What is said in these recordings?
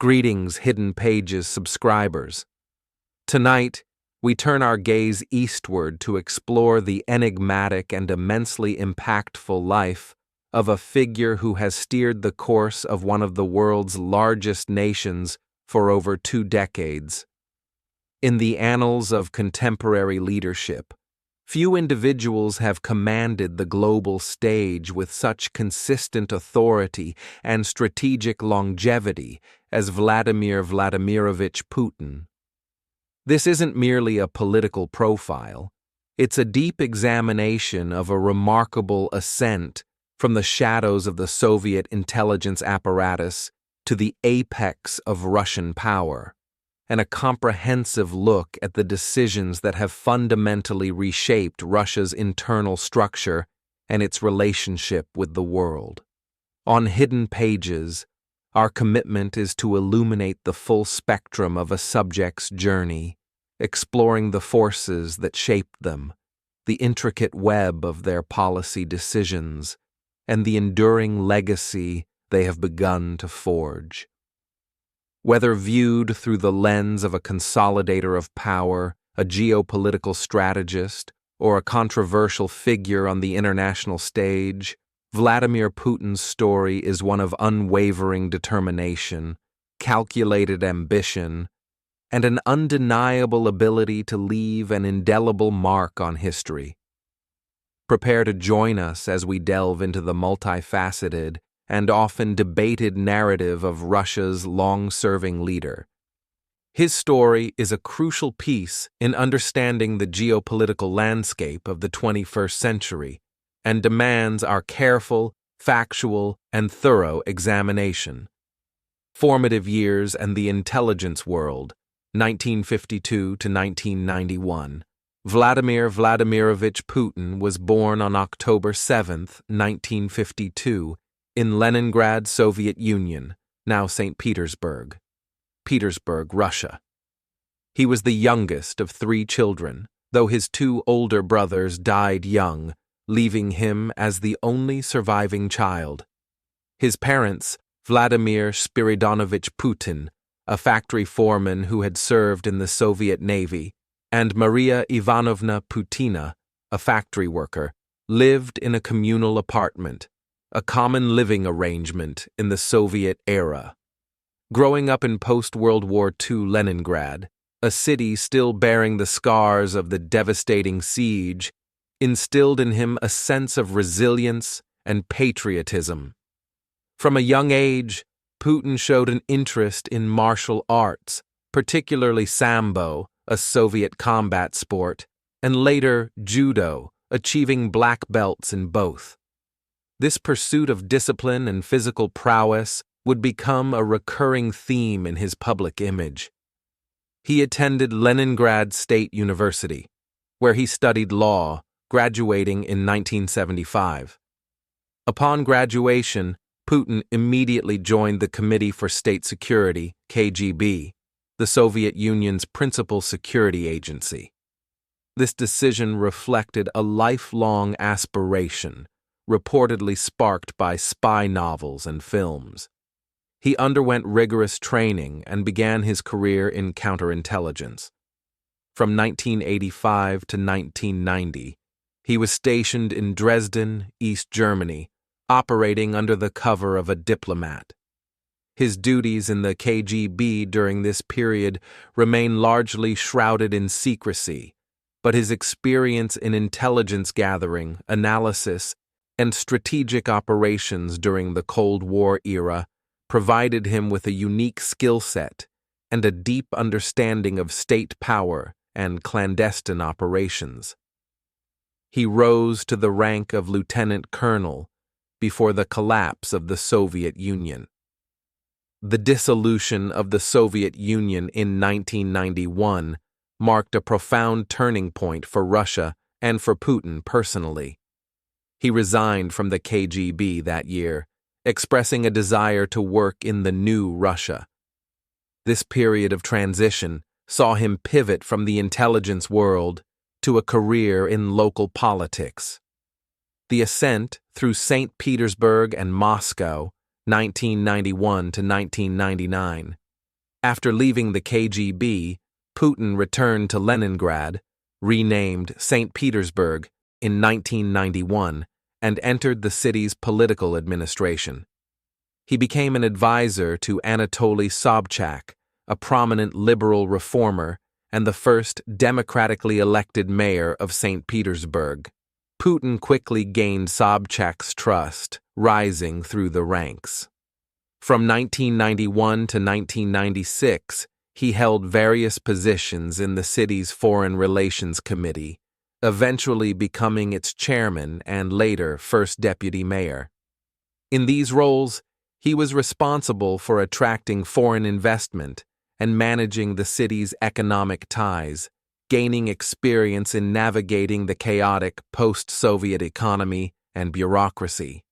Greetings, Hidden Pages subscribers. Tonight, we turn our gaze eastward to explore the enigmatic and immensely impactful life of a figure who has steered the course of one of the world's largest nations for over 2 decades. In the annals of contemporary leadership, few individuals have commanded the global stage with such consistent authority and strategic longevity as Vladimir Vladimirovich Putin. This isn't merely a political profile, it's a deep examination of a remarkable ascent from the shadows of the Soviet intelligence apparatus to the apex of Russian power, and a comprehensive look at the decisions that have fundamentally reshaped Russia's internal structure and its relationship with the world. On Hidden Pages, our commitment is to illuminate the full spectrum of a subject's journey, exploring the forces that shaped them, the intricate web of their policy decisions, and the enduring legacy they have begun to forge. Whether viewed through the lens of a consolidator of power, a geopolitical strategist, or a controversial figure on the international stage, Vladimir Putin's story is one of unwavering determination, calculated ambition, and an undeniable ability to leave an indelible mark on history. Prepare to join us as we delve into the multifaceted and often debated narrative of Russia's long-serving leader. His story is a crucial piece in understanding the geopolitical landscape of the 21st century and demands our careful, factual, and thorough examination. Formative years and the intelligence world, 1952 to 1991. Vladimir Vladimirovich Putin was born on October 7, 1952, in Leningrad, Soviet Union, now St. Petersburg, Russia. He was the youngest of 3 children, though his 2 older brothers died young, leaving him as the only surviving child. His parents, Vladimir Spiridonovich Putin, a factory foreman who had served in the Soviet Navy, and Maria Ivanovna Putina, a factory worker, lived in a communal apartment, a common living arrangement in the Soviet era. Growing up in post-World War II Leningrad, a city still bearing the scars of the devastating siege, instilled in him a sense of resilience and patriotism. From a young age, Putin showed an interest in martial arts, particularly Sambo, a Soviet combat sport, and later judo, achieving black belts in both. This pursuit of discipline and physical prowess would become a recurring theme in his public image. He attended Leningrad State University, where he studied law, graduating in 1975. Upon graduation, Putin immediately joined the Committee for State Security, KGB, the Soviet Union's principal security agency. This decision reflected a lifelong aspiration, reportedly sparked by spy novels and films. He underwent rigorous training and began his career in counterintelligence. From 1985 to 1990, he was stationed in Dresden, East Germany, operating under the cover of a diplomat. His duties in the KGB during this period remain largely shrouded in secrecy, but his experience in intelligence gathering, analysis, and strategic operations during the Cold War era provided him with a unique skill set and a deep understanding of state power and clandestine operations. He rose to the rank of lieutenant colonel before the collapse of the Soviet Union. The dissolution of the Soviet Union in 1991 marked a profound turning point for Russia and for Putin personally. He resigned from the KGB that year, expressing a desire to work in the new Russia. This period of transition saw him pivot from the intelligence world to a career in local politics. The ascent through St. Petersburg and Moscow, 1991 to 1999, After leaving the KGB, Putin returned to Leningrad, renamed St. Petersburg, in 1991 and entered the city's political administration. He became an advisor to Anatoly Sobchak, a prominent liberal reformer and the first democratically elected mayor of St. Petersburg. Putin quickly gained Sobchak's trust, rising through the ranks. From 1991 to 1996, he held various positions in the city's Foreign Relations Committee, eventually becoming its chairman and later first deputy mayor. In these roles, he was responsible for attracting foreign investment and managing the city's economic ties, gaining experience in navigating the chaotic post-Soviet economy and bureaucracy.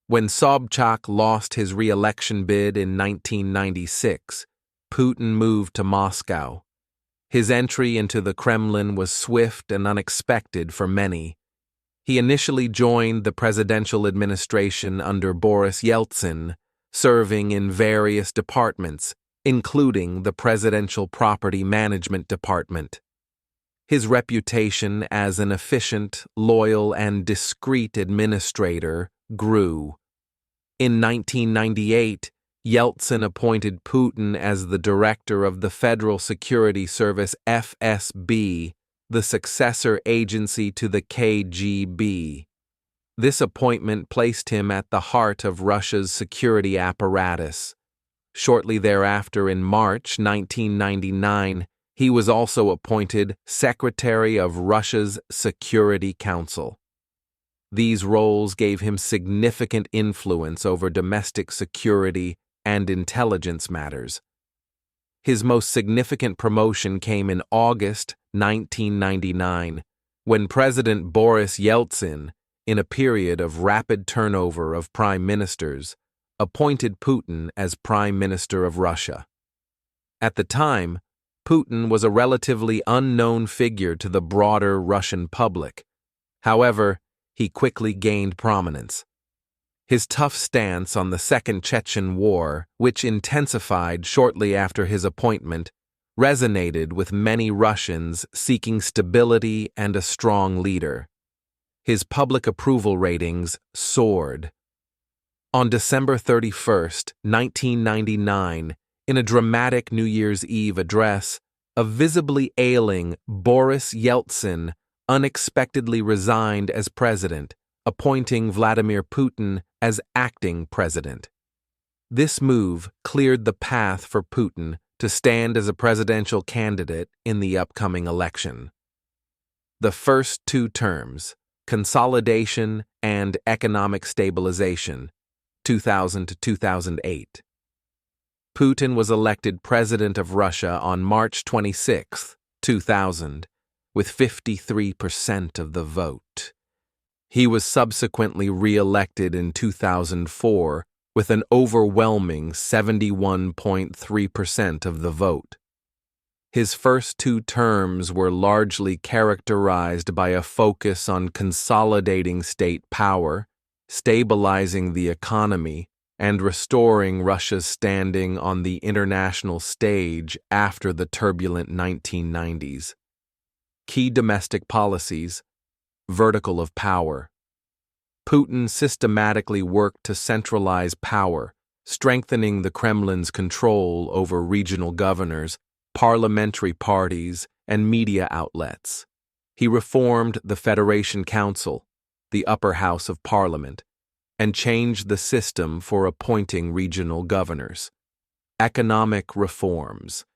When Sobchak lost his re-election bid in 1996, Putin moved to Moscow. His entry into the Kremlin was swift and unexpected for many. He initially joined the presidential administration under Boris Yeltsin, serving in various departments, including the Presidential Property Management Department. His reputation as an efficient, loyal, and discreet administrator grew. In 1998, Yeltsin appointed Putin as the director of the Federal Security Service FSB, the successor agency to the KGB. This appointment placed him at the heart of Russia's security apparatus. Shortly thereafter, in March 1999, he was also appointed Secretary of Russia's Security Council. These roles gave him significant influence over domestic security and intelligence matters. His most significant promotion came in August 1999, when President Boris Yeltsin, in a period of rapid turnover of prime ministers, appointed Putin as Prime Minister of Russia. At the time, Putin was a relatively unknown figure to the broader Russian public. However, he quickly gained prominence. His tough stance on the Second Chechen War, which intensified shortly after his appointment, resonated with many Russians seeking stability and a strong leader. His public approval ratings soared. On December 31, 1999, in a dramatic New Year's Eve address, a visibly ailing Boris Yeltsin unexpectedly resigned as president, appointing Vladimir Putin as acting president. This move cleared the path for Putin to stand as a presidential candidate in the upcoming election. The first two terms, consolidation and economic stabilization, 2000 to 2008. Putin was elected president of Russia on March 26, 2000, with 53% of the vote. He was subsequently re-elected in 2004 with an overwhelming 71.3% of the vote. His first two terms were largely characterized by a focus on consolidating state power, stabilizing the economy, and restoring Russia's standing on the international stage after the turbulent 1990s. Key domestic policies: vertical of power. Putin systematically worked to centralize power, strengthening the Kremlin's control over regional governors, parliamentary parties, and media outlets. He reformed the Federation Council, the upper house of parliament, and changed the system for appointing regional governors. Economic reforms.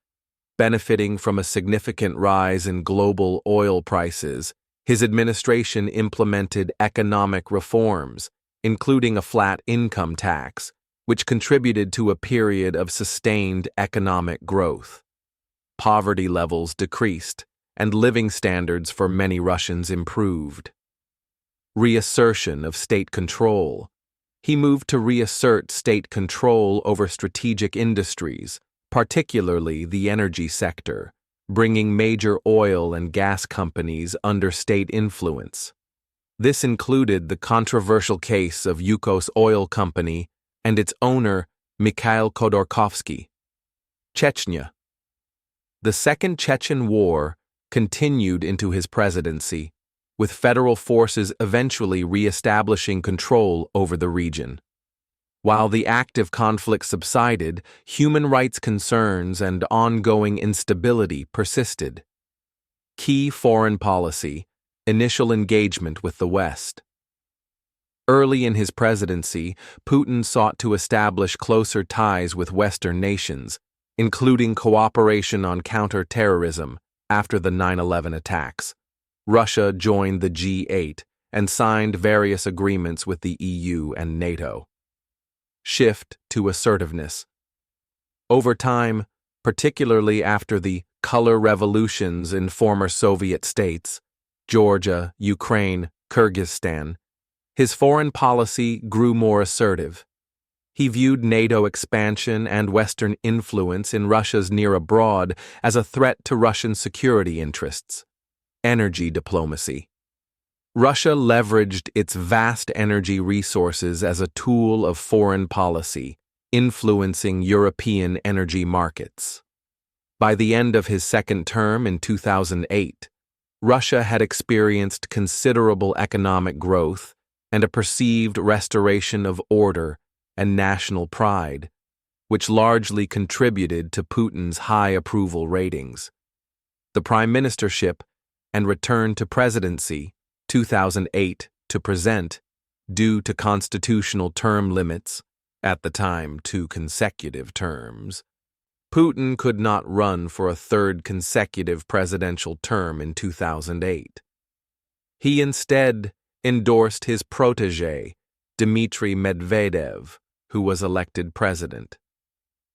Benefiting from a significant rise in global oil prices, his administration implemented economic reforms, including a flat income tax, which contributed to a period of sustained economic growth. Poverty levels decreased, and living standards for many Russians improved. Reassertion of state control. He moved to reassert state control over strategic industries, particularly the energy sector, bringing major oil and gas companies under state influence. This included the controversial case of Yukos Oil Company and its owner, Mikhail Khodorkovsky. Chechnya. The Second Chechen War continued into his presidency, with federal forces eventually re-establishing control over the region. While the active conflict subsided, human rights concerns and ongoing instability persisted. Key foreign policy: initial engagement with the West. Early in his presidency, Putin sought to establish closer ties with Western nations, including cooperation on counter-terrorism after the 9/11 attacks. Russia joined the G8 and signed various agreements with the EU and NATO. Shift to assertiveness. Over time, particularly after the color revolutions in former Soviet states, Georgia, Ukraine, Kyrgyzstan, his foreign policy grew more assertive. He viewed NATO expansion and Western influence in Russia's near abroad as a threat to Russian security interests. Energy diplomacy. Russia leveraged its vast energy resources as a tool of foreign policy, influencing European energy markets. By the end of his second term in 2008, Russia had experienced considerable economic growth and a perceived restoration of order and national pride, which largely contributed to Putin's high approval ratings. The prime ministership and return to presidency, 2008 to present, due to constitutional term limits, at the time 2 consecutive terms. Putin could not run for a third consecutive presidential term in 2008. He instead endorsed his protégé, Dmitry Medvedev, who was elected president.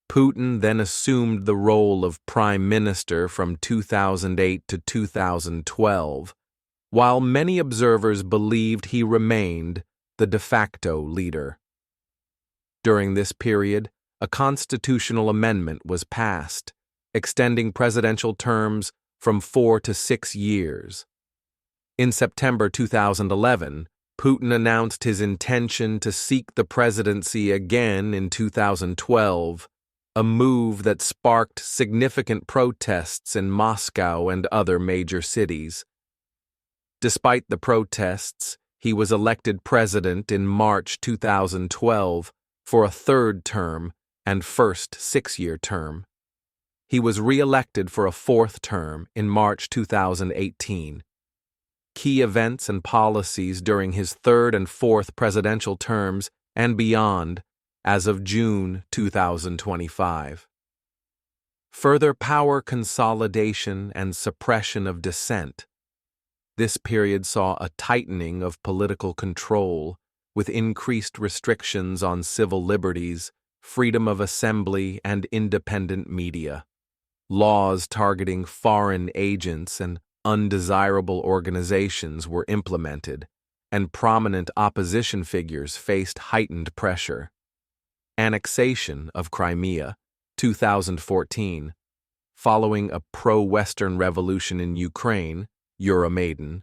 Putin then assumed the role of prime minister from 2008 to 2012, while many observers believed he remained the de facto leader. During this period, a constitutional amendment was passed, extending presidential terms from 4 to 6 years. In September 2011, Putin announced his intention to seek the presidency again in 2012, a move that sparked significant protests in Moscow and other major cities. Despite the protests, he was elected president in March 2012 for a third term and first 6-year term. He was re-elected for a fourth term in March 2018. Key events and policies during his third and fourth presidential terms and beyond as of June 2025. Further power consolidation and suppression of dissent. This period saw a tightening of political control, with increased restrictions on civil liberties, freedom of assembly, and independent media. Laws targeting foreign agents and undesirable organizations were implemented, and prominent opposition figures faced heightened pressure. Annexation of Crimea, 2014. Following a pro-Western revolution in Ukraine, Euromaidan,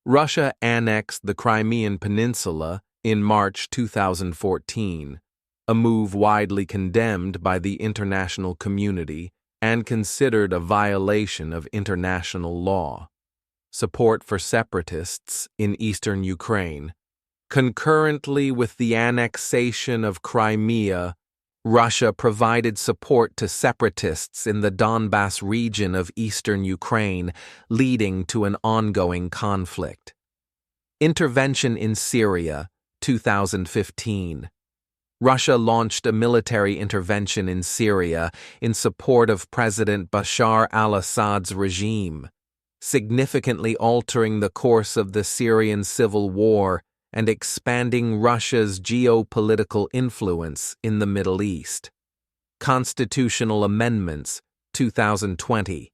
Russia annexed the Crimean Peninsula in March 2014, a move widely condemned by the international community and considered a violation of international law. Support for separatists in eastern Ukraine. Concurrently with the annexation of Crimea, Russia provided support to separatists in the Donbas region of eastern Ukraine, leading to an ongoing conflict. Intervention in Syria, 2015. Russia launched a military intervention in Syria in support of President Bashar al-Assad's regime, significantly altering the course of the Syrian civil war and expanding Russia's geopolitical influence in the Middle East. Constitutional amendments, 2020.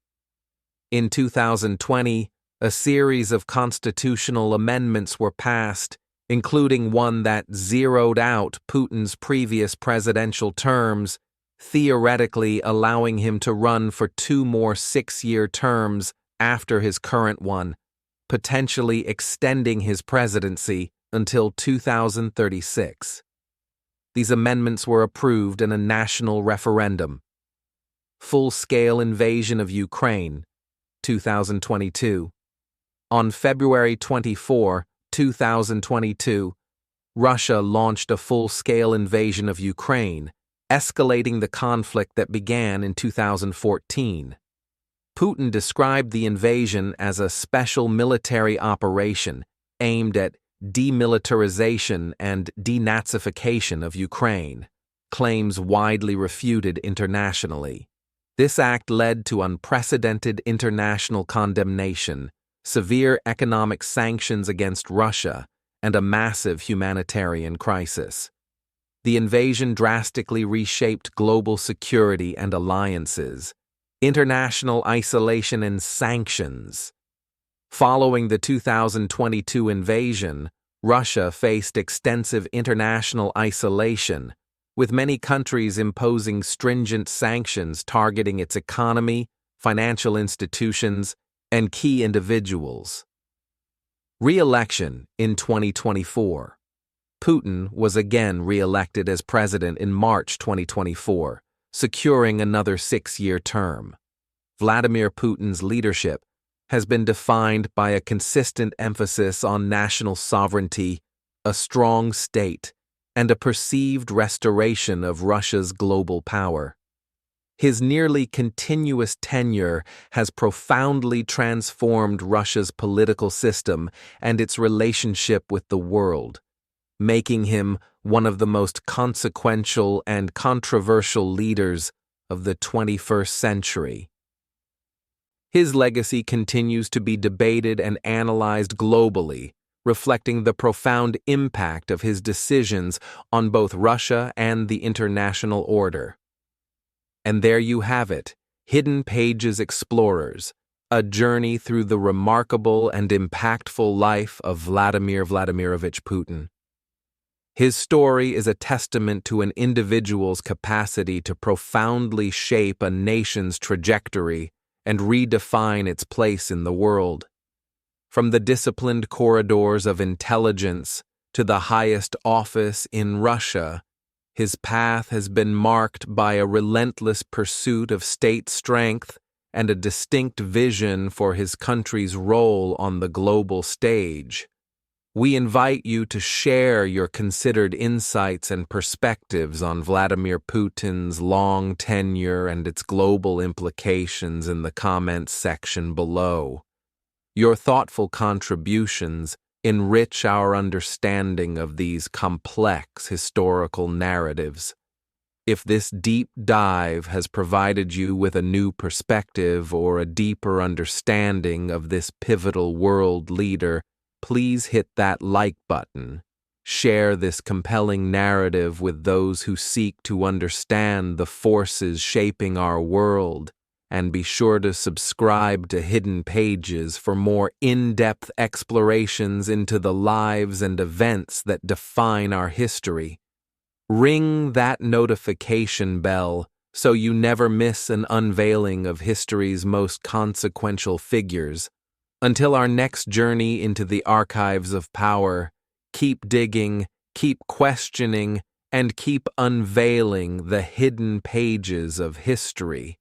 In 2020, a series of constitutional amendments were passed, including one that zeroed out Putin's previous presidential terms, theoretically allowing him to run for 2 more 6-year terms after his current one, potentially extending his presidency until 2036. These amendments were approved in a national referendum. full-scale invasion of Ukraine, 2022. On February 24, 2022, Russia launched a full-scale invasion of Ukraine, escalating the conflict that began in 2014. Putin described the invasion as a special military operation aimed at demilitarization and denazification of Ukraine, claims widely refuted internationally. This act led to unprecedented international condemnation, severe economic sanctions against Russia, and a massive humanitarian crisis. The invasion drastically reshaped global security and alliances, international isolation and sanctions. Following the 2022 invasion, Russia faced extensive international isolation, with many countries imposing stringent sanctions targeting its economy, financial institutions, and key individuals. Re-election in 2024. Putin was again re-elected as president in March 2024, securing another 6-year term. Vladimir Putin's leadership has been defined by a consistent emphasis on national sovereignty, a strong state, and a perceived restoration of Russia's global power. His nearly continuous tenure has profoundly transformed Russia's political system and its relationship with the world, making him one of the most consequential and controversial leaders of the 21st century. His legacy continues to be debated and analyzed globally, reflecting the profound impact of his decisions on both Russia and the international order. And there you have it, Hidden Pages Explorers, a journey through the remarkable and impactful life of Vladimir Vladimirovich Putin. His story is a testament to an individual's capacity to profoundly shape a nation's trajectory and redefine its place in the world. From the disciplined corridors of intelligence to the highest office in Russia, his path has been marked by a relentless pursuit of state strength and a distinct vision for his country's role on the global stage. We invite you to share your considered insights and perspectives on Vladimir Putin's long tenure and its global implications in the comments section below. Your thoughtful contributions enrich our understanding of these complex historical narratives. If this deep dive has provided you with a new perspective or a deeper understanding of this pivotal world leader, please hit that like button. Share this compelling narrative with those who seek to understand the forces shaping our world, and be sure to subscribe to Hidden Pages for more in-depth explorations into the lives and events that define our history. Ring that notification bell so you never miss an unveiling of history's most consequential figures. Until our next journey into the archives of power, keep digging, keep questioning, and keep unveiling the hidden pages of history.